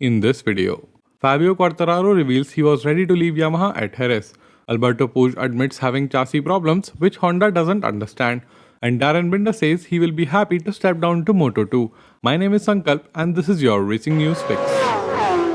In this video, Fabio Quartararo reveals he was ready to leave Yamaha at Jerez. Alberto Puig admits having chassis problems which Honda doesn't understand. And Darryn says he will be happy to step down to Moto2. My name is Sankalp and this is your Racing News Fix.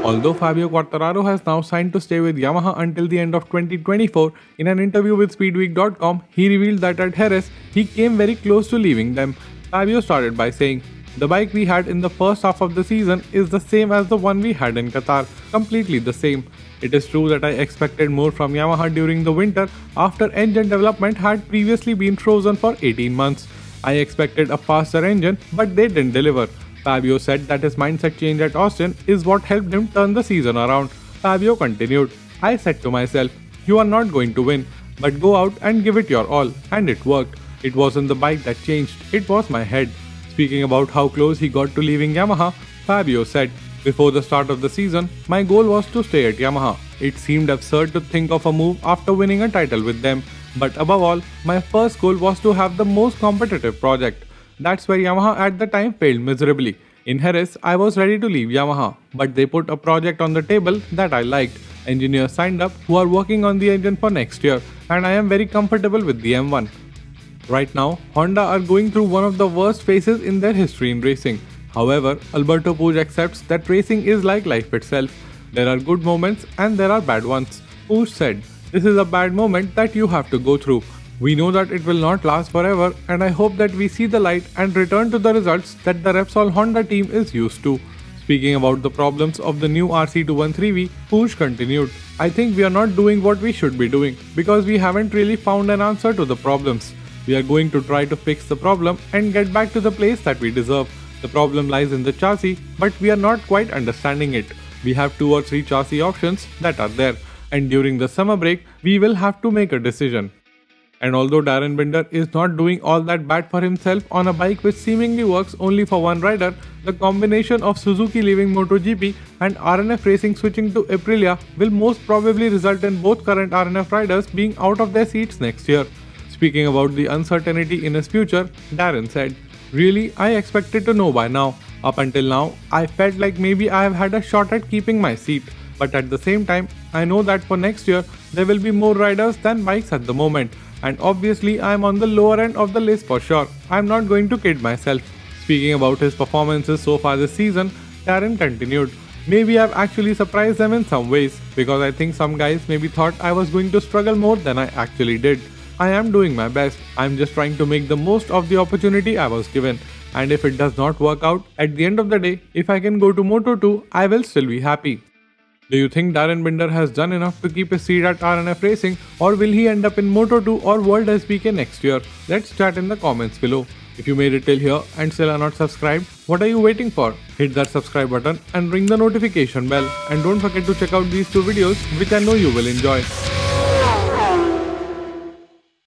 Although Fabio Quartararo has now signed to stay with Yamaha until the end of 2024, in an interview with Speedweek.com, he revealed that at Jerez, he came very close to leaving them. Fabio started by saying, "The bike we had in the first half of the season is the same as the one we had in Qatar, completely the same. It is true that I expected more from Yamaha during the winter after engine development had previously been frozen for 18 months. I expected a faster engine, but they didn't deliver." Fabio said that his mindset change at Austin is what helped him turn the season around. Fabio continued, "I said to myself, you are not going to win, but go out and give it your all, and it worked. It wasn't the bike that changed, it was my head." Speaking about how close he got to leaving Yamaha, Fabio said, "Before the start of the season, my goal was to stay at Yamaha. It seemed absurd to think of a move after winning a title with them. But above all, my first goal was to have the most competitive project. That's where Yamaha at the time failed miserably. In Jerez, I was ready to leave Yamaha, but they put a project on the table that I liked. Engineers signed up who are working on the engine for next year, and I am very comfortable with the M1. Right now, Honda are going through one of the worst phases in their history in racing. However, Alberto Puig accepts that racing is like life itself. There are good moments and there are bad ones." Puig said, "This is a bad moment that you have to go through. We know that it will not last forever, and I hope that we see the light and return to the results that the Repsol Honda team is used to." Speaking about the problems of the new RC213V, Puig continued, "I think we are not doing what we should be doing because we haven't really found an answer to the problems. We are going to try to fix the problem and get back to the place that we deserve. The problem lies in the chassis, but we are not quite understanding it. We have 2 or 3 chassis options that are there, and during the summer break, we will have to make a decision." And although Darryn is not doing all that bad for himself on a bike which seemingly works only for one rider, the combination of Suzuki leaving Motogp and RNF Racing switching to Aprilia will most probably result in both current RNF riders being out of their seats next year. Speaking about the uncertainty in his future, Darryn said, "Really, I expected to know by now. Up until now, I felt like maybe I have had a shot at keeping my seat. But at the same time, I know that for next year, there will be more riders than bikes at the moment. And obviously, I am on the lower end of the list for sure. I am not going to kid myself." Speaking about his performances so far this season, Darryn continued, "Maybe I've actually surprised them in some ways, because I think some guys maybe thought I was going to struggle more than I actually did. I am doing my best. I'm just trying to make the most of the opportunity I was given. And if it does not work out, at the end of the day, if I can go to Moto2, I will still be happy." Do you think Darryn has done enough to keep his seat at RNF Racing, or will he end up in Moto2 or World SBK next year? Let's chat in the comments below. If you made it till here and still are not subscribed, what are you waiting for? Hit that subscribe button and ring the notification bell. And don't forget to check out these 2 videos which I know you will enjoy.